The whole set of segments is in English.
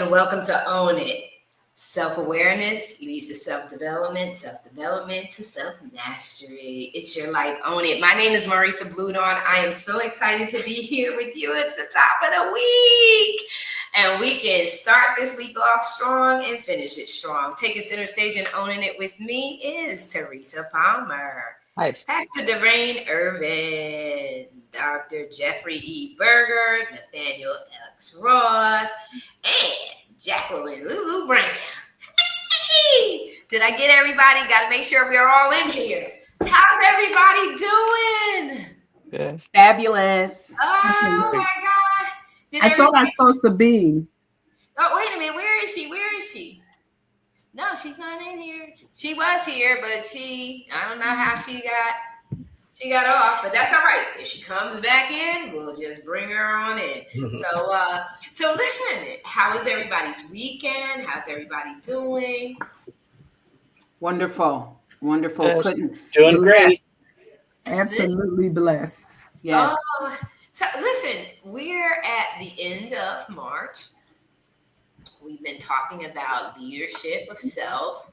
and welcome to Own It. Self-awareness leads to self-development to self-mastery. It's your life, own it. My name is Marisa Bludon. I am so excited to be here with you. It's the top of the week. And we can start this week off strong and finish it strong. Taking center stage and owning it with me is Teresa Palmer, Hi. Pastor Dwayne Irvin, Dr. Jeffrey E. Berger, Nathaniel X. Ross, and Jacqueline Lulu Brown. Hey, did I get everybody? Got to make sure we're all in here. How's everybody doing? Good. Fabulous. Oh my God. I thought I saw Sabine. Oh, wait a minute. Where is she? No, she's not in here. She was here, but I don't know how she got off, but that's all right. If she comes back in, we'll just bring her on in. So listen, how is everybody's weekend? How's everybody doing? Wonderful. Good. Doing great. Absolutely blessed. Yes. So listen, we're at the end of March. We've been talking about leadership of self,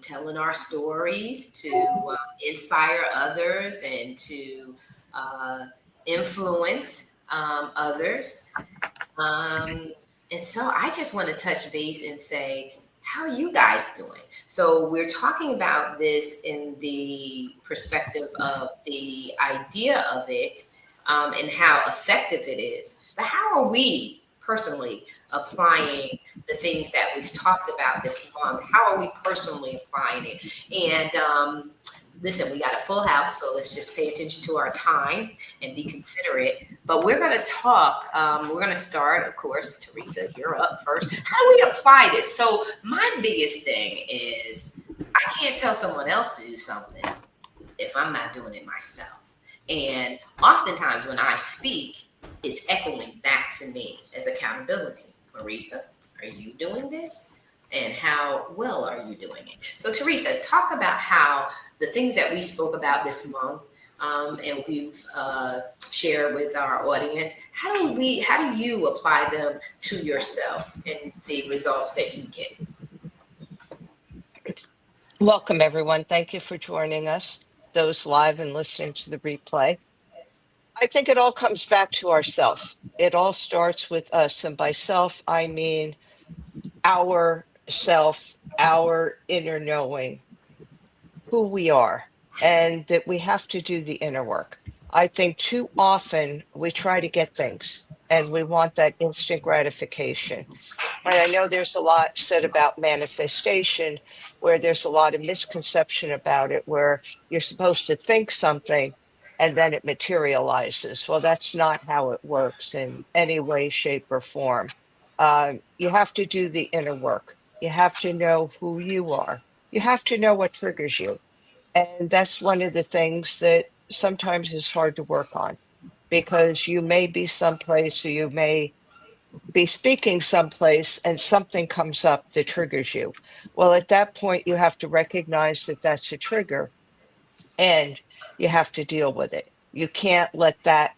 telling our stories to inspire others and to influence others. And so I just want to touch base and say, how are you guys doing? So we're talking about this in the perspective of the idea of it and how effective it is. But how are we personally applying the things that we've talked about this month? How are we personally applying it? And listen, we got a full house, so let's just pay attention to our time and be considerate. But we're going to talk. We're going to start, of course. Teresa, you're up first. How do we apply this? So my biggest thing is I can't tell someone else to do something if I'm not doing it myself. And oftentimes when I speak, it's echoing back to me as accountability. Marisa, are you doing this? And how well are you doing it? So Teresa, talk about how the things that we spoke about this month and we've shared with our audience, how do you apply them to yourself and the results that you get? Welcome, everyone. Thank you for joining us, those live and listening to the replay. I think it all comes back to ourself. It all starts with us. And by self, I mean our self, our inner knowing, who we are, and that we have to do the inner work. I think too often we try to get things and we want that instant gratification. Right? I know there's a lot said about manifestation, where there's a lot of misconception about it, where you're supposed to think something and then it materializes. Well, that's not how it works in any way, shape, or form. You have to do the inner work. You have to know who you are. You have to know what triggers you. And that's one of the things that sometimes is hard to work on, because you may be someplace, or you may be speaking someplace and something comes up that triggers you. Well, at that point, you have to recognize that that's a trigger and you have to deal with it. You can't let that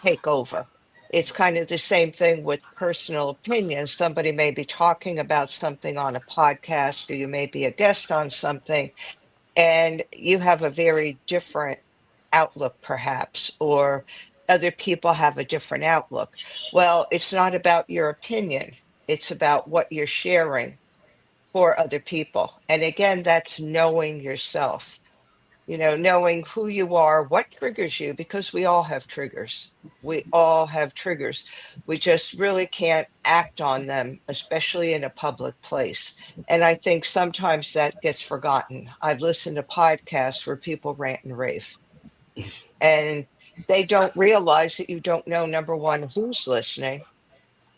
take over. It's kind of the same thing with personal opinions. Somebody may be talking about something on a podcast, or you may be a guest on something, and you have a very different outlook, perhaps, or other people have a different outlook. Well, it's not about your opinion, it's about what you're sharing for other people. And again, that's knowing yourself, knowing who you are, what triggers you, because we all have triggers. We all have triggers. We just really can't act on them, especially in a public place. And I think sometimes that gets forgotten. I've listened to podcasts where people rant and rave, and they don't realize that you don't know, number one, who's listening,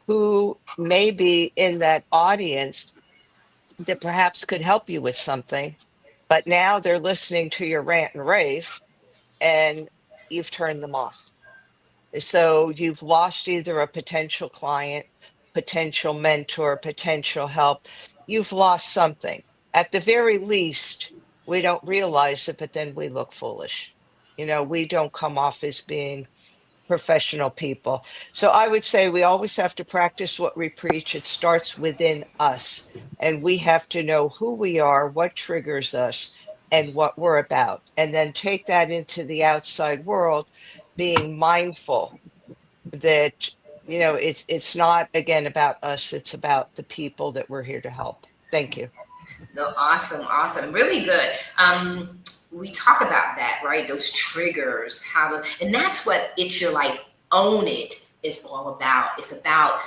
who may be in that audience that perhaps could help you with something, but now they're listening to your rant and rave and you've turned them off. So you've lost either a potential client, potential mentor, potential help. You've lost something. At the very least, we don't realize it, but then we look foolish. We don't come off as being professional people. So I would say we always have to practice what we preach. It starts within us, and we have to know who we are, what triggers us, and what we're about, and then take that into the outside world, being mindful that it's not again about us, it's about the people that we're here to help. Thank you. No, awesome, really good. We talk about that, right? Those triggers, and that's what It's Your Life, Own It is all about. It's about,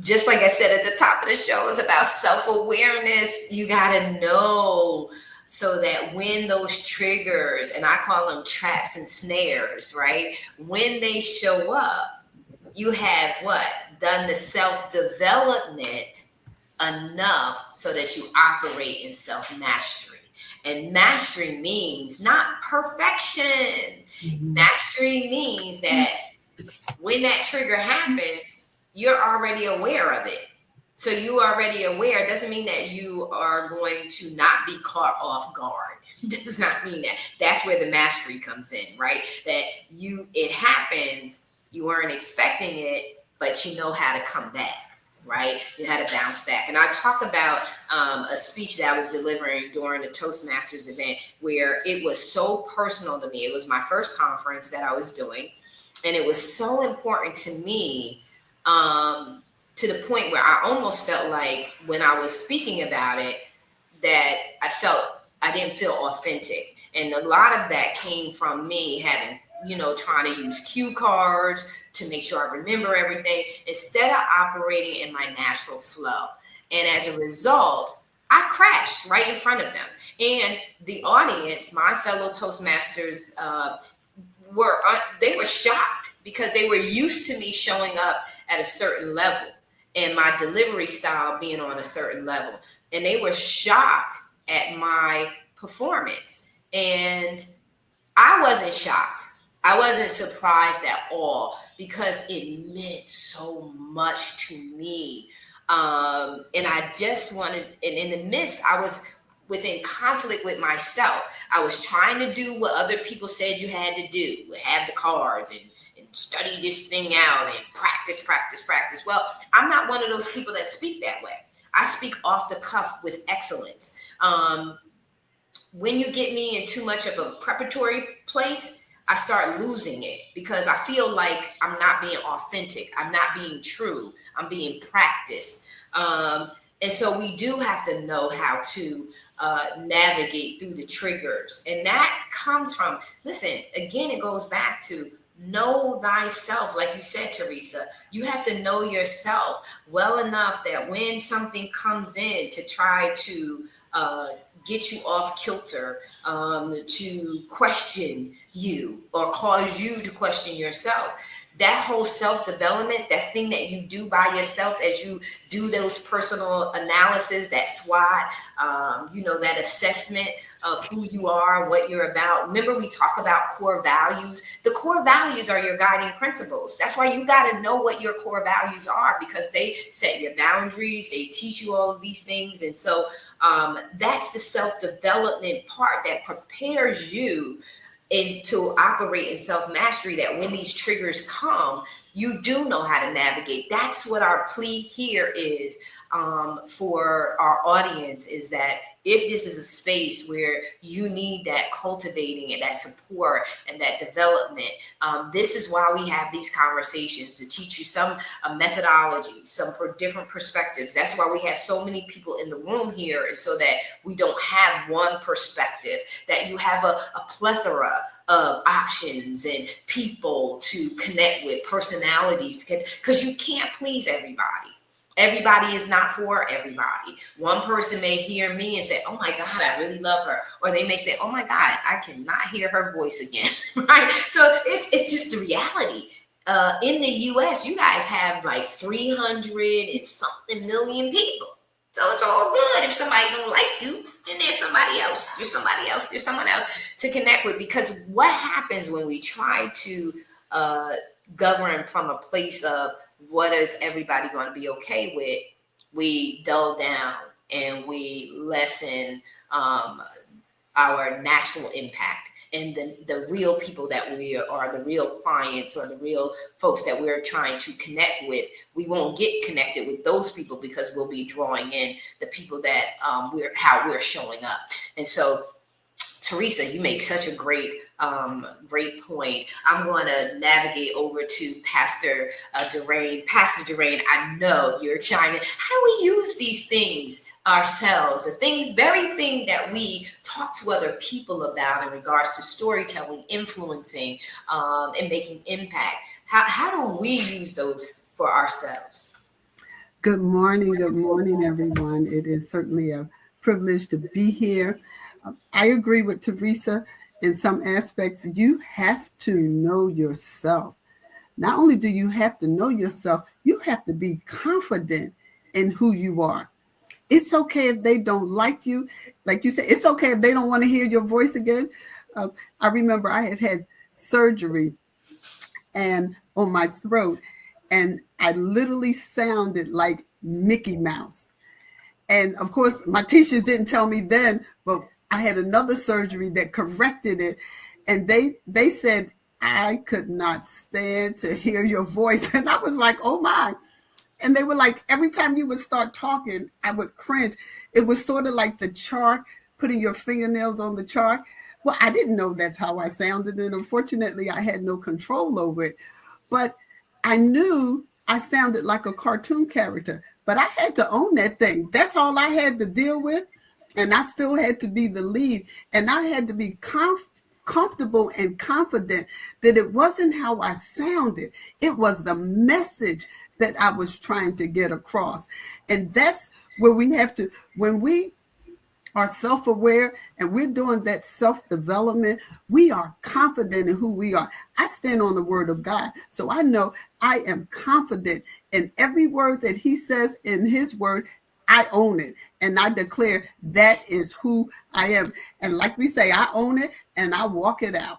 just like I said at the top of the show, it's about self-awareness. You gotta know, so that when those triggers, and I call them traps and snares, right? When they show up, you have what? Done the self-development enough so that you operate in self-mastery. And mastery means not perfection. Mastery means that when that trigger happens, you're already aware of it. So you already aware doesn't mean that you are going to not be caught off guard. Does not mean that. That's where the mastery comes in, right? That it happens, you weren't expecting it, but you know how to come back, right? You had to bounce back. And I talk about a speech that I was delivering during the Toastmasters event where it was so personal to me. It was my first conference that I was doing, and it was so important to me, to the point where I almost felt like when I was speaking about it, that I didn't feel authentic. And a lot of that came from me having, trying to use cue cards to make sure I remember everything instead of operating in my natural flow. And as a result, I crashed right in front of them. And the audience, my fellow Toastmasters, they were shocked because they were used to me showing up at a certain level and my delivery style being on a certain level. And they were shocked at my performance. And I wasn't shocked. I wasn't surprised at all because it meant so much to me. And I just wanted, and in the midst, I was within conflict with myself. I was trying to do what other people said you had to do, have the cards and study this thing out and practice. Well, I'm not one of those people that speak that way. I speak off the cuff with excellence. When you get me in too much of a preparatory place, I start losing it because I feel like I'm not being authentic. I'm not being true. I'm being practiced. And so we do have to know how to navigate through the triggers. And that comes from, listen, again, it goes back to know thyself. Like you said, Teresa, you have to know yourself well enough that when something comes in to try to get you off kilter, to question you or cause you to question yourself, that whole self-development, that thing that you do by yourself as you do those personal analysis, that SWOT, that assessment of who you are and what you're about. Remember, we talk about core values. The core values are your guiding principles. That's why you got to know what your core values are, because they set your boundaries. They teach you all of these things. And so that's the self-development part that prepares you and to operate in self-mastery, that when these triggers come, you do know how to navigate. That's what our plea here is for our audience, is that if this is a space where you need that cultivating and that support and that development, this is why we have these conversations, to teach you some methodology, some different perspectives. That's why we have so many people in the room here, is so that we don't have one perspective, that you have a plethora of options and people to connect with, personalities, because you can't please everybody. Everybody is not for everybody. One person may hear me and say, oh my God, I really love her. Or they may say, oh my God, I cannot hear her voice again, right? So it's just the reality. In the US, you guys have like 300 and something million people. So it's all good. If somebody don't like you, then there's somebody else. There's somebody else. There's someone else to connect with. Because what happens when we try to govern from a place of what is everybody going to be okay with, we dull down and we lessen our natural impact. and the real people that we are, the real clients or the real folks that we're trying to connect with, we won't get connected with those people because we'll be drawing in the people that we're showing up. And so, Teresa, you make such a great point. I'm going to navigate over to Pastor Durain. Pastor Durain, I know you're chiming. How do we use these things ourselves? The very thing that we talk to other people about in regards to storytelling, influencing, and making impact. How do we use those for ourselves? Good morning, everyone. It is certainly a privilege to be here. I agree with Teresa in some aspects. You have to know yourself. Not only do you have to know yourself, you have to be confident in who you are. It's okay if they don't like you. Like you said, it's okay if they don't want to hear your voice again. I remember I had surgery and on my throat, and I literally sounded like Mickey Mouse. And of course, my teachers didn't tell me then, but I had another surgery that corrected it. And they said, I could not stand to hear your voice. And I was like, oh my. And they were like, every time you would start talking, I would cringe. It was sort of like the chalk, putting your fingernails on the chalk. Well, I didn't know that's how I sounded. And unfortunately, I had no control over it. But I knew I sounded like a cartoon character. But I had to own that thing. That's all I had to deal with. And I still had to be the lead. And I had to be comfortable and confident that it wasn't how I sounded. It was the message that I was trying to get across. And that's where we have to, when we are self-aware and we're doing that self-development, we are confident in who we are. I stand on the word of God. So I know I am confident in every word that he says in his word. I own it. And I declare that is who I am. And like we say, I own it and I walk it out.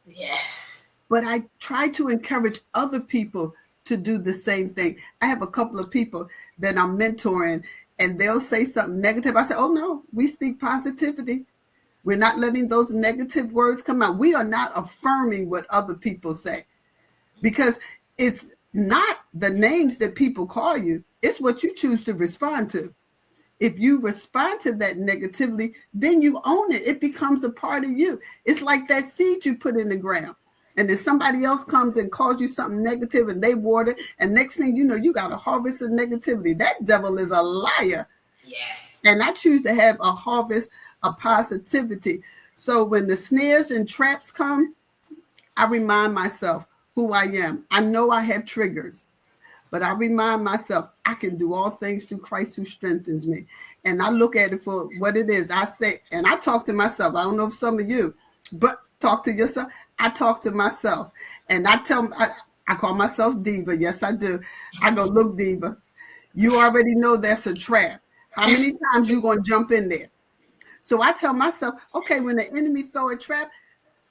Yes. But I try to encourage other people to do the same thing. I have a couple of people that I'm mentoring and they'll say something negative. I say, oh no, we speak positivity. We're not letting those negative words come out. We are not affirming what other people say, because it's not the names that people call you. It's what you choose to respond to. If you respond to that negatively, then you own it. It becomes a part of you. It's like that seed you put in the ground. And then somebody else comes and calls you something negative and they water, and next thing you know, you got a harvest of negativity. That devil is a liar. Yes. And I choose to have a harvest of positivity. So when the snares and traps come, I remind myself who I am. I know I have triggers, but I remind myself I can do all things through Christ who strengthens me. And I look at it for what it is. I say, and I talk to myself. I don't know if some of you, but talk to yourself. I talk to myself, and I call myself Diva. Yes, I do. I go, look, Diva, you already know that's a trap. How many times you going to jump in there? So I tell myself, okay, when the enemy throw a trap,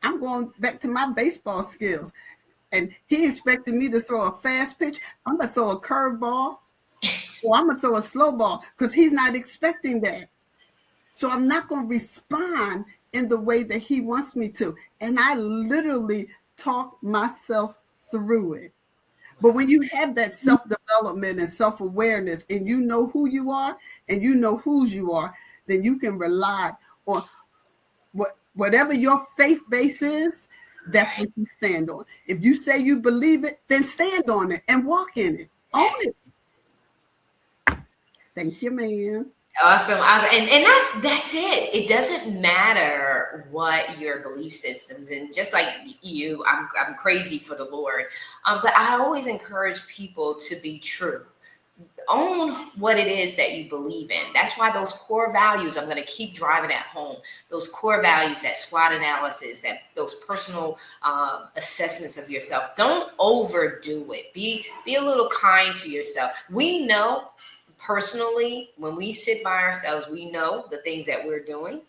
I'm going back to my baseball skills. And he expected me to throw a fast pitch. I'm going to throw a curveball, or I'm going to throw a slow ball, because he's not expecting that. So I'm not going to respond in the way that he wants me to. And I literally talk myself through it. But when you have that self-development and self-awareness, and you know who you are and you know whose you are, then you can rely on whatever your faith base is. That's what you stand on. If you say you believe it, then stand on it and walk in it. Own it. Thank you, ma'am. Awesome. And that's it. It doesn't matter what your belief systems, and just like you, I'm crazy for the Lord. But I always encourage people to be true. Own what it is that you believe in. That's why those core values, I'm going to keep driving at home. Those core values, that SWOT analysis, that those personal assessments of yourself. Don't overdo it. Be a little kind to yourself. We know personally, when we sit by ourselves, we know the things that we're doing,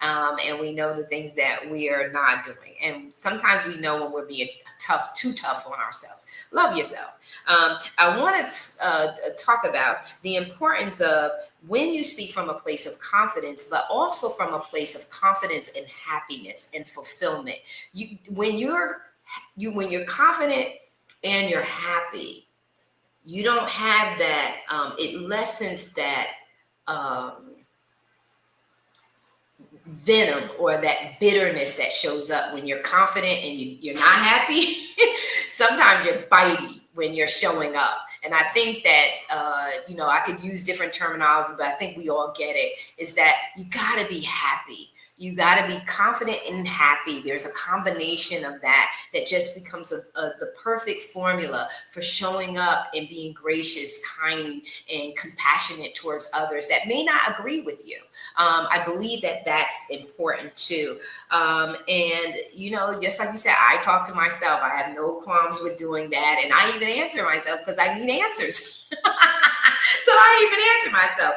and we know the things that we are not doing. And sometimes we know when we're being too tough on ourselves. Love yourself. I want to talk about the importance of when you speak from a place of confidence, but also from a place of confidence and happiness and fulfillment. When you're confident and you're happy, you don't have that. It lessens that venom or that bitterness that shows up when you're confident and you're not happy. Sometimes you're bitey when you're showing up. And I think that, I could use different terminology, but I think we all get it, is that you got to be happy. You got to be confident and happy. There's a combination of that just becomes the perfect formula for showing up and being gracious, kind, and compassionate towards others that may not agree with you. I believe that that's important too. And, just like you said, I talk to myself. I have no qualms with doing that. And I even answer myself because I need answers. So I even answer myself.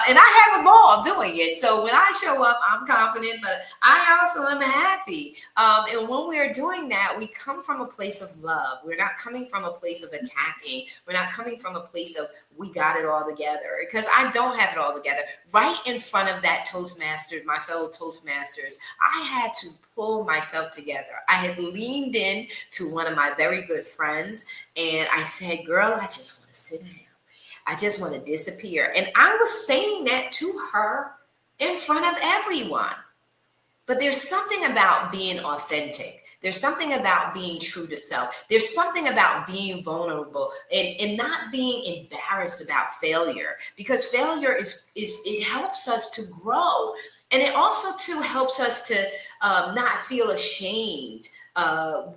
And I have a ball doing it. So when I show up, I'm confident, but I also am happy. And when we're doing that, we come from a place of love. We're not coming from a place of attacking. We're not coming from a place of we got it all together, because I don't have it all together. Right in front of that Toastmasters, my fellow Toastmasters, I had to pull myself together. I had leaned in to one of my very good friends and I said, girl, I just want to sit down. I just want to disappear. And I was saying that to her in front of everyone. But there's something about being authentic. There's something about being true to self. There's something about being vulnerable and not being embarrassed about failure, because failure it helps us to grow. And it also too helps us to not feel ashamed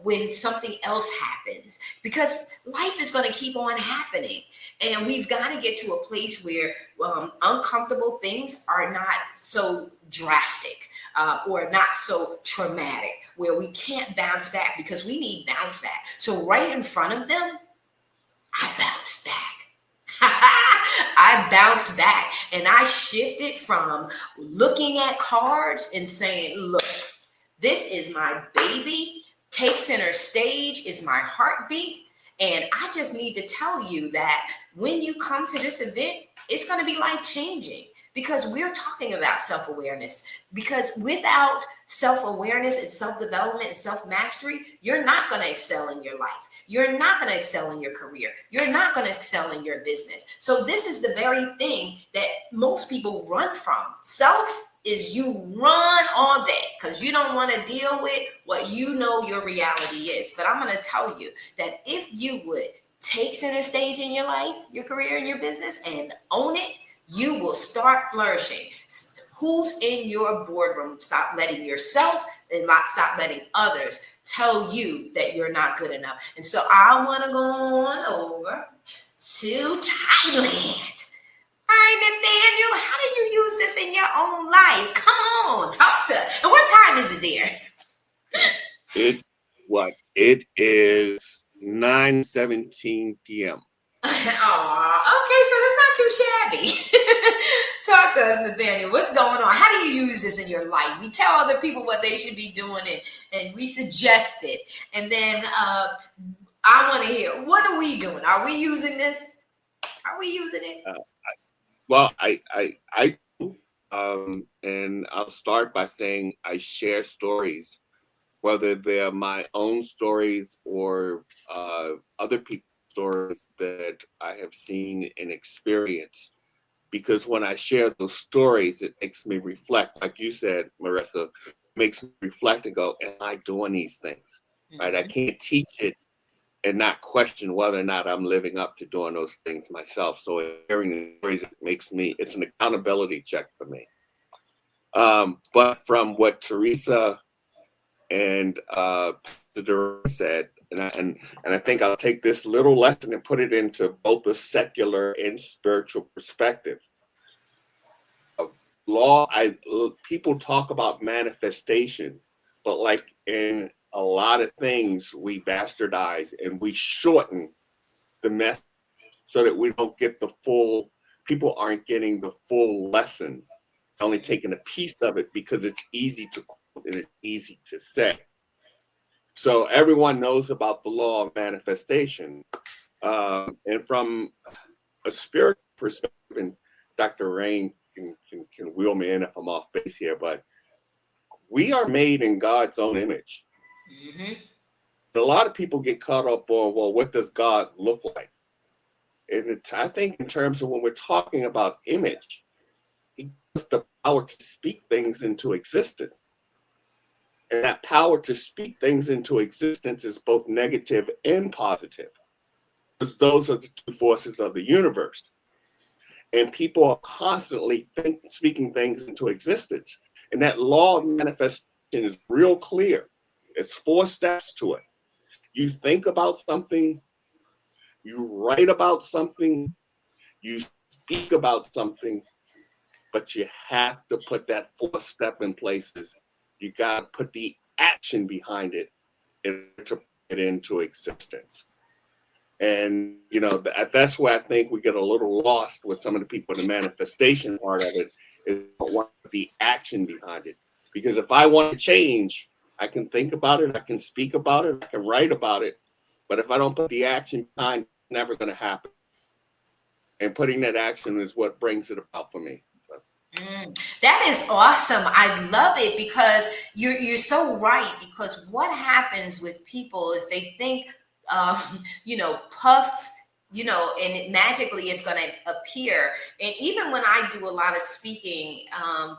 when something else happens, because life is going to keep on happening. And we've got to get to a place where uncomfortable things are not so drastic or not so traumatic, where we can't bounce back, because we need bounce back. So right in front of them, I bounced back. I bounced back and I shifted from looking at cards and saying, look, this is my baby. Take center stage is my heartbeat. And I just need to tell you that when you come to this event, it's going to be life-changing, because we're talking about self-awareness. Because without self-awareness and self-development and self-mastery, you're not going to excel in your life. You're not going to excel in your career. You're not going to excel in your business. So this is the very thing that most people run from. Self is you run all day because you don't want to deal with what you know your reality is. But I'm going to tell you that if you would take center stage in your life, your career, and your business and own it, you will start flourishing. Who's in your boardroom? Stop letting yourself and stop letting others tell you that you're not good enough. And so I want to go on over to Thailand. All right, Nathaniel, how do you use this in your own life? Come on, talk to us. And what time is it there? It is 9:17 p.m. Okay, so that's not too shabby. Talk to us, Nathaniel. What's going on? How do you use this in your life? We tell other people what they should be doing, and we suggest it. And then I want to hear, what are we doing? Are we using this? Are we using it? Well, I do, and I'll start by saying I share stories, whether they're my own stories or other people's stories that I have seen and experienced. Because when I share those stories, it makes me reflect, like you said, Marissa, makes me reflect and go, am I doing these things? Mm-hmm. Right? I can't teach it and not question whether or not I'm living up to doing those things myself. So hearing the stories it's an accountability check for me. But from what Teresa and Pastor said, and I think I'll take this little lesson and put it into both a secular and spiritual perspective. People talk about manifestation, but like in a lot of things, we bastardize and we shorten the message so that we don't get people aren't getting the full lesson, only taking a piece of it because it's easy to quote and it's easy to say. So everyone knows about the law of manifestation. And from a spiritual perspective, Dr. Rain can wheel me in if I'm off base here, but we are made in God's own image. Mm-hmm. A lot of people get caught up on, well, what does God look like? And I think in terms of when we're talking about image, he gives the power to speak things into existence. And that power to speak things into existence is both negative and positive, because those are the two forces of the universe. And people are constantly speaking things into existence. And that law of manifestation is real clear. It's 4 steps to it. You think about something, you write about something, you speak about something, but you have to put that 4th step in places. You got to put the action behind it in order to put it into existence. And, you know, that's where I think we get a little lost with some of the people in the manifestation part of it, is what the action behind it. Because if I want to change, I can think about it, I can speak about it, I can write about it. But if I don't put the action behind it, it's never going to happen. And putting that action is what brings it about for me. That is awesome. I love it, because you're so right. Because what happens with people is they think, puff, and it magically is going to appear. And even when I do a lot of speaking, I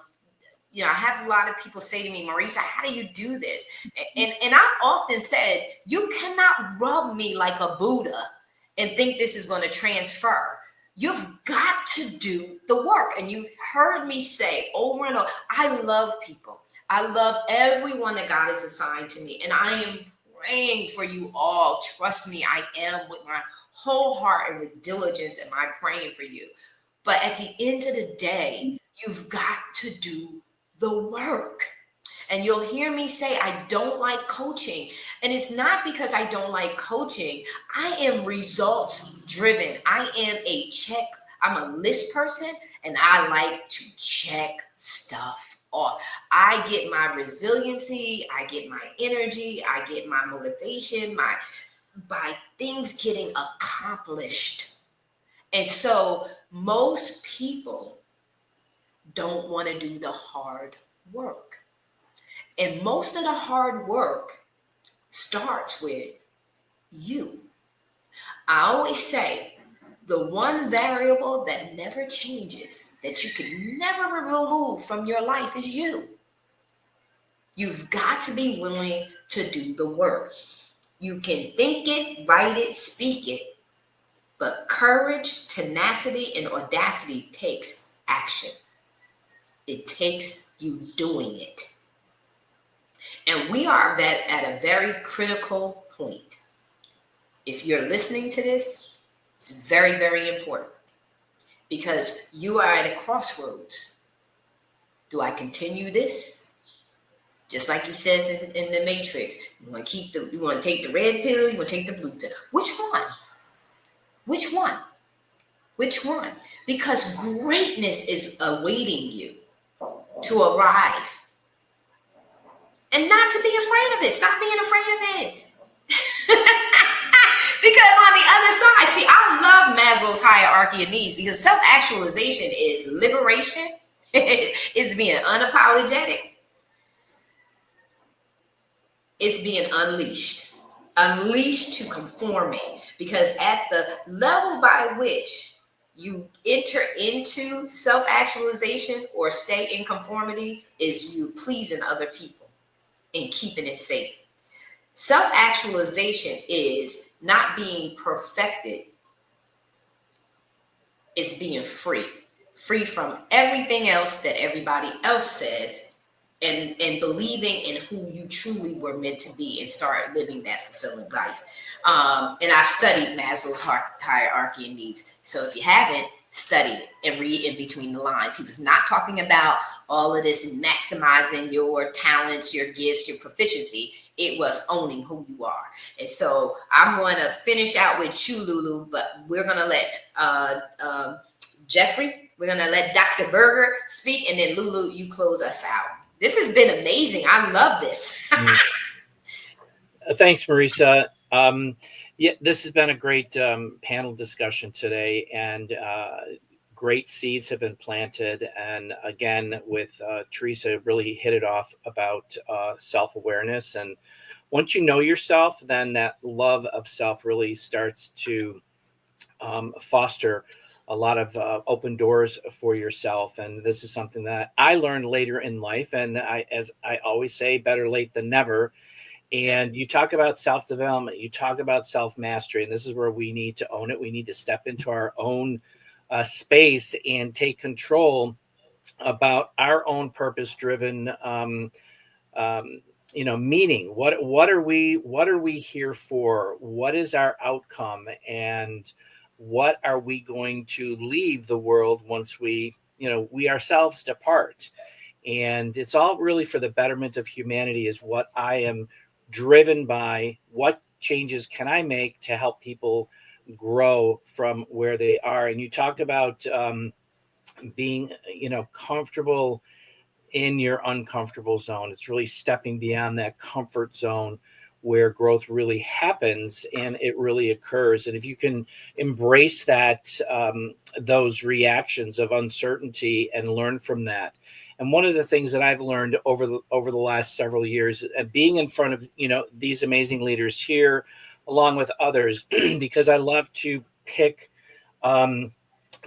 have a lot of people say to me, Marisa, how do you do this? And I've often said, you cannot rub me like a Buddha and think this is going to transfer. You've got to do the work. And you've heard me say over and over, I love people. I love everyone that God has assigned to me. And I am praying for you all. Trust me, I am, with my whole heart and with diligence am I praying for you. But at the end of the day, you've got to do the work. And you'll hear me say, I don't like coaching. And it's not because I don't like coaching. I am results driven. I'm a list person, and I like to check stuff off. I get my resiliency, I get my energy, I get my motivation, by things getting accomplished. And so most people don't want to do the hard work. And most of the hard work starts with you. I always say the one variable that never changes, that you can never remove from your life, is you. You've got to be willing to do the work. You can think it, write it, speak it, but courage, tenacity, and audacity takes action. It takes you doing it. And we are at a very critical point. If you're listening to this, it's very, very important, because you are at a crossroads. Do I continue this? Just like he says in the Matrix, you want to take the red pill, you want to take the blue pill. Which one? Which one? Which one? Because greatness is awaiting you to arrive. And not to be afraid of it. Stop being afraid of it. Because on the other side, see, I love Maslow's hierarchy of needs, because self-actualization is liberation. It's being unapologetic. It's being unleashed to conforming. Because at the level by which you enter into self-actualization or stay in conformity is you pleasing other people and keeping it safe. Self-actualization is not being perfected. It's being free from everything else that everybody else says, and believing in who you truly were meant to be, and start living that fulfilling life. And I've studied Maslow's hierarchy of needs. So if you haven't, study it and read in between the lines. He was not talking about all of this maximizing your talents, your gifts, your proficiency. It was owning who you are. And so I'm going to finish out with you, Lulu, but we're going to let Jeffrey, we're going to let Dr. Berger speak, and then Lulu, you close us out. This has been amazing. I love this. Thanks, Marisa. Yeah, this has been a great panel discussion today, and great seeds have been planted. And again, with Teresa, really hit it off about self-awareness. And once you know yourself, then that love of self really starts to foster a lot of open doors for yourself. And this is something that I learned later in life. And as I always say, better late than never. And you talk about self-development, you talk about self-mastery, and this is where we need to own it. We need to step into our own space and take control about our own purpose-driven meaning. What are we here for? What is our outcome? And what are we going to leave the world once we ourselves depart? And it's all really for the betterment of humanity is what I am driven by. What changes can I make to help people grow from where they are? And you talked about being, comfortable in your uncomfortable zone. It's really stepping beyond that comfort zone where growth really happens and it really occurs. And if you can embrace that, those reactions of uncertainty and learn from that. And one of the things that I've learned over the last several years, being in front of, these amazing leaders here, along with others, because I love to pick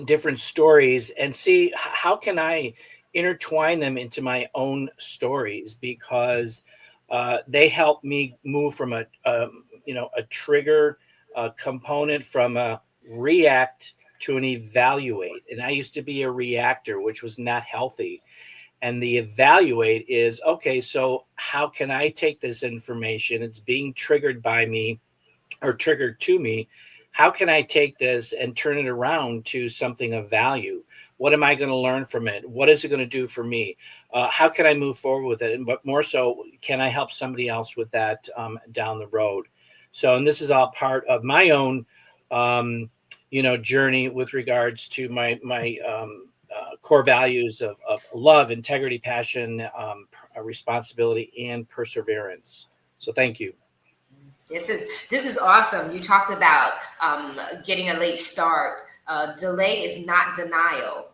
different stories and see how can I intertwine them into my own stories, because they help me move from a trigger component, from a react to an evaluate. And I used to be a reactor, which was not healthy. And the evaluate is, okay, so how can I take this information? It's being triggered by me or triggered to me. How can I take this and turn it around to something of value? What am I going to learn from it? What is it going to do for me? How can I move forward with it? But more so, can I help somebody else with that down the road? So, and this is all part of my own, journey with regards to my core values of love, integrity, passion, responsibility, and perseverance. So thank you. This is awesome. You talked about getting a late start. Delay is not denial.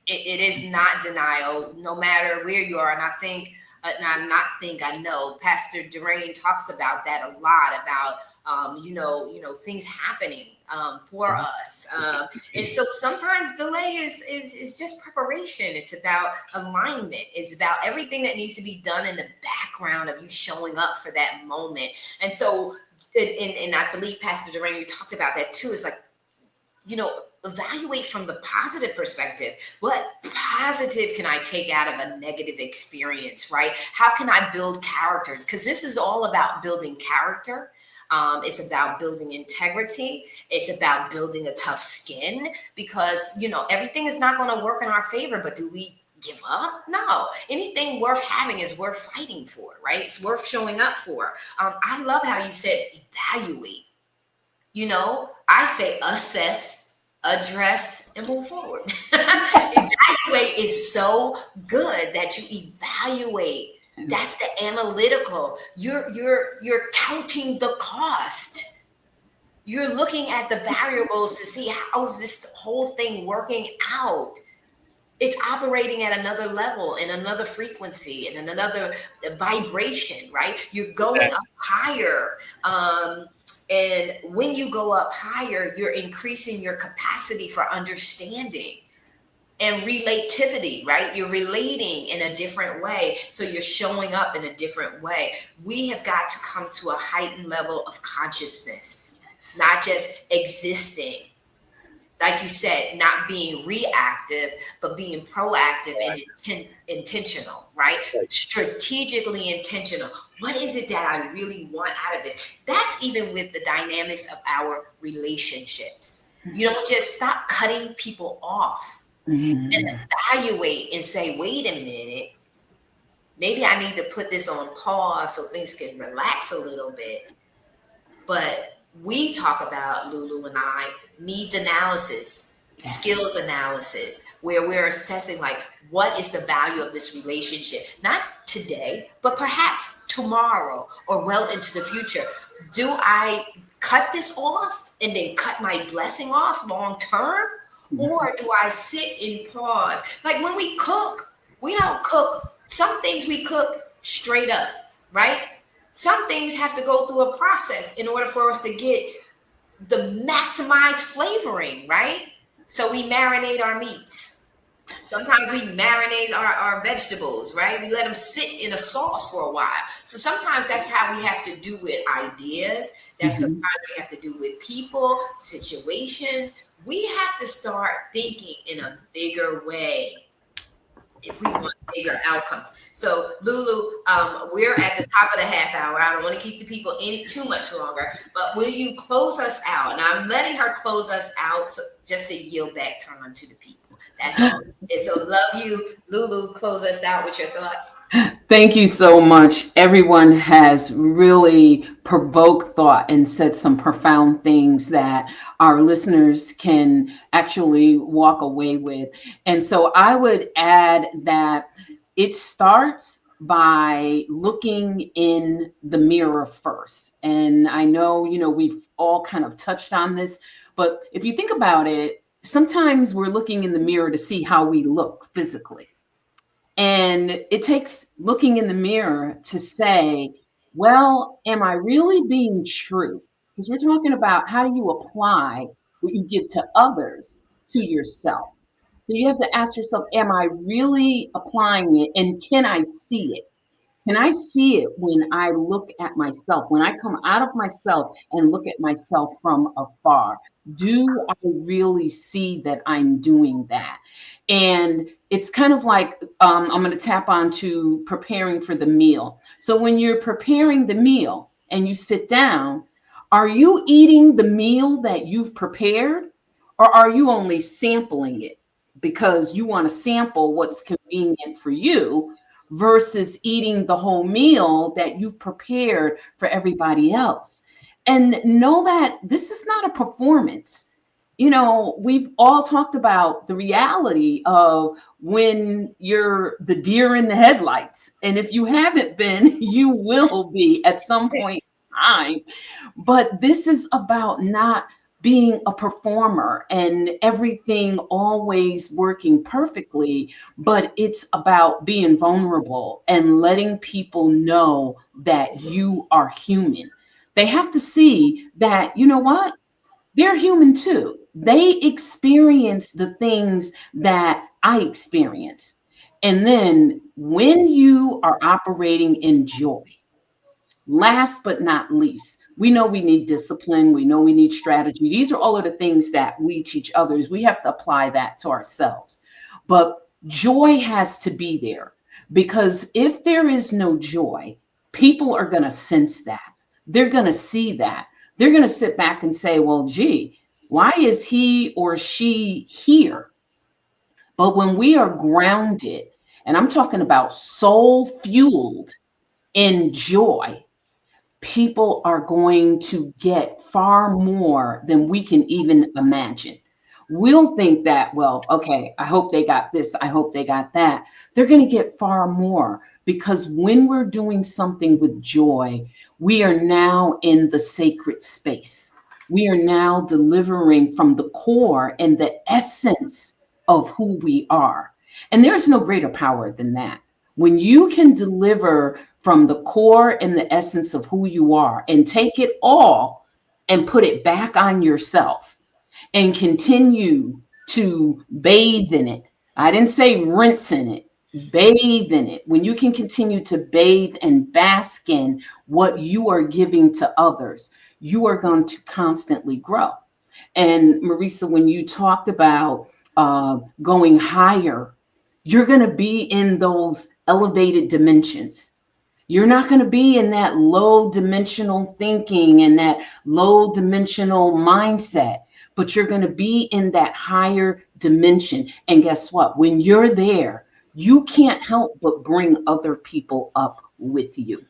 It is not denial, no matter where you are. And I know Pastor Durain talks about that a lot, about things happening for us. And so sometimes delay is just preparation. It's about alignment. It's about everything that needs to be done in the background of you showing up for that moment. And so, and I believe Pastor Durain, you talked about that too. It's like, evaluate from the positive perspective. What positive can I take out of a negative experience, right? How can I build characters? Because this is all about building character. It's about building integrity. It's about building a tough skin, because, everything is not going to work in our favor, but do we give up? No. Anything worth having is worth fighting for, right? It's worth showing up for. I love how you said evaluate. I say assess, address, and move forward. Evaluate is so good that you evaluate. That's the analytical. You're counting the cost. You're looking at the variables to see how is this whole thing working out. It's operating at another level, in another frequency, in another vibration, right? You're going up higher. And when you go up higher, you're increasing your capacity for understanding and relativity, right? You're relating in a different way. So you're showing up in a different way. We have got to come to a heightened level of consciousness, not just existing. Like you said, not being reactive, but being proactive and intentional, right? Strategically intentional. What is it that I really want out of this? That's even with the dynamics of our relationships. You don't just stop cutting people off and evaluate and say, wait a minute, maybe I need to put this on pause so things can relax a little bit. But we talk about, Lulu and I, needs analysis, skills analysis, where we're assessing, like, what is the value of this relationship? Not today, but perhaps tomorrow or well into the future. Do I cut this off and then cut my blessing off long term? Or do I sit and pause? Like when we cook, we don't cook. Some things we cook straight up, right? Some things have to go through a process in order for us to get the maximized flavoring, right? So we marinate our meats. Sometimes we marinate our vegetables, right? We let them sit in a sauce for a while. So sometimes that's how we have to do with ideas. That's Mhm. sometimes we have to do with people, situations. We have to start thinking in a bigger way if we want bigger outcomes. So Lulu, we're at the top of the half hour. I don't want to keep the people any too much longer, but will you close us out? And I'm letting her close us out so just to yield back time to the people. That's all. And so love you. Lulu, close us out with your thoughts. Thank you so much. Everyone has really provoked thought and said some profound things that our listeners can actually walk away with. And so I would add that it starts by looking in the mirror first. And I know, we've all kind of touched on this, but if you think about it, sometimes we're looking in the mirror to see how we look physically. And it takes looking in the mirror to say, well, am I really being true? Because we're talking about how do you apply what you give to others to yourself. So you have to ask yourself, am I really applying it? And can I see it? Can I see it when I look at myself, when I come out of myself and look at myself from afar? Do I really see that I'm doing that? And it's kind of like I'm going to tap on to preparing for the meal. So when you're preparing the meal and you sit down, are you eating the meal that you've prepared, or are you only sampling it because you want to sample what's convenient for you versus eating the whole meal that you've prepared for everybody else? And know that this is not a performance. We've all talked about the reality of when you're the deer in the headlights. And if you haven't been, you will be at some point in time. But this is about not being a performer and everything always working perfectly, but it's about being vulnerable and letting people know that you are human. They have to see that, you know what? They're human too. They experience the things that I experience. And then when you are operating in joy, last but not least, we know we need discipline. We know we need strategy. These are all of the things that we teach others. We have to apply that to ourselves. But joy has to be there, because if there is no joy, people are going to sense that. They're going to see that. They're going to sit back and say, well, gee, why is he or she here? But when we are grounded, and I'm talking about soul fueled in joy, people are going to get far more than we can even imagine. We'll think that, well, okay, I hope they got this, I hope they got that. They're going to get far more, because when we're doing something with joy, we are now in the sacred space. We are now delivering from the core and the essence of who we are. And there's no greater power than that. When you can deliver from the core and the essence of who you are and take it all and put it back on yourself and continue to bathe in it. I didn't say rinse in it, bathe in it. When you can continue to bathe and bask in what you are giving to others, you are going to constantly grow. And Marisa, when you talked about going higher, you're going to be in those elevated dimensions. You're not going to be in that low dimensional thinking and that low dimensional mindset, but you're going to be in that higher dimension. And guess what? When you're there, you can't help but bring other people up with you.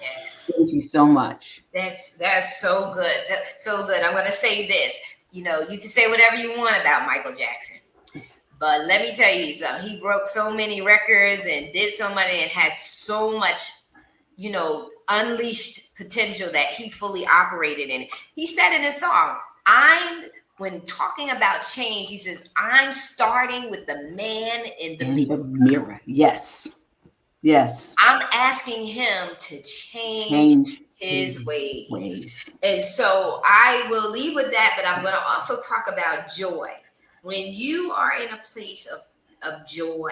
Yes. Thank you so much. That's so good. So good. I'm going to say this. You can say whatever you want about Michael Jackson. But let me tell you something. He broke so many records and did so much and had so much, unleashed potential that he fully operated in it. He said in his song, when talking about change, he says, I'm starting with the man in the In mirror. the mirror. Yes. Yes. I'm asking him to change Change his ways. ways. And so I will leave with that, but I'm going to also talk about joy. When you are in a place of joy,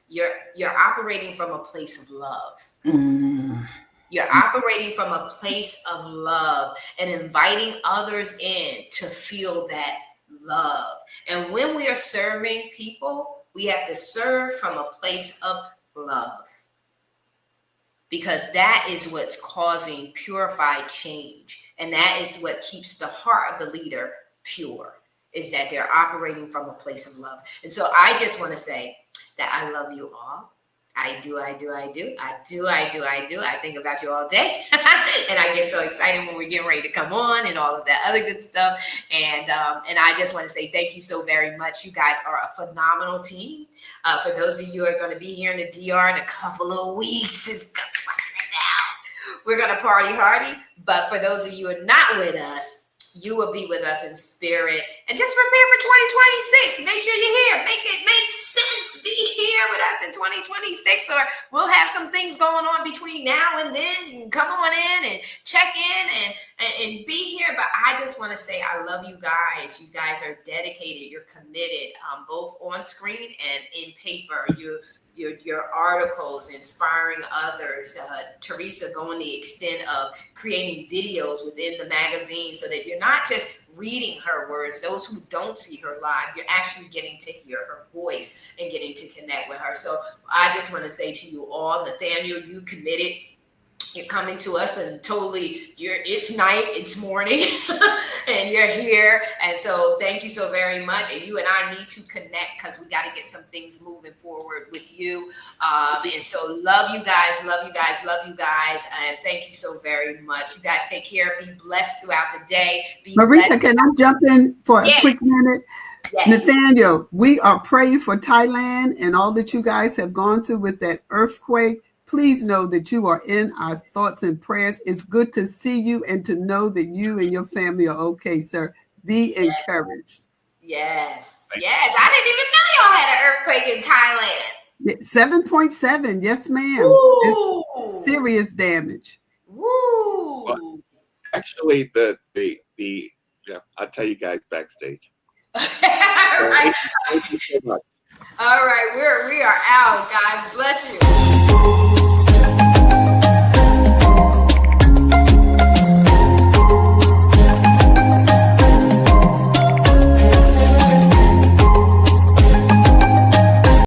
you're operating from a place of love. Mm. You're operating from a place of love and inviting others in to feel that love. And when we are serving people, we have to serve from a place of love, because that is what's causing purified change. And that is what keeps the heart of the leader pure, is that they're operating from a place of love. And so I just want to say that I love you all. I do. I think about you all day. And I get so excited when we're getting ready to come on and all of that other good stuff. And I just want to say thank you so very much. You guys are a phenomenal team. For those of you who are going to be here in the DR in a couple of weeks, we're going to party hardy. But for those of you who are not with us, you will be with us in spirit. And just prepare for 2026. Make sure you're here. Make it make sense. Be here with us in 2026, or we'll have some things going on between now and then. You can come on in and check in and be here. But I just want to say I love you guys. You guys are dedicated. You're committed, both on screen and in paper. Your articles inspiring others. Teresa going the extent of creating videos within the magazine so that you're not just reading her words. Those who don't see her live, you're actually getting to hear her voice and getting to connect with her. So I just want to say to you all, Nathaniel, you committed. You're coming to us and totally it's night, it's morning, and you're here. And so thank you so very much. And you and I need to connect because we got to get some things moving forward with you. And so love you guys. And thank you so very much. You guys take care. Be blessed throughout the day. Marisa, can I jump in for a quick minute? Yes. Nathaniel, we are praying for Thailand and all that you guys have gone through with that earthquake. Please know that you are in our thoughts and prayers. It's good to see you and to know that you and your family are okay, sir. Be encouraged. Yes. I didn't even know y'all had an earthquake in Thailand. 7.7. Yes, ma'am. Ooh. Serious damage. Woo. Well, actually, I'll tell you guys backstage. All right. Thank you so much. All right. We are out, guys. Bless you.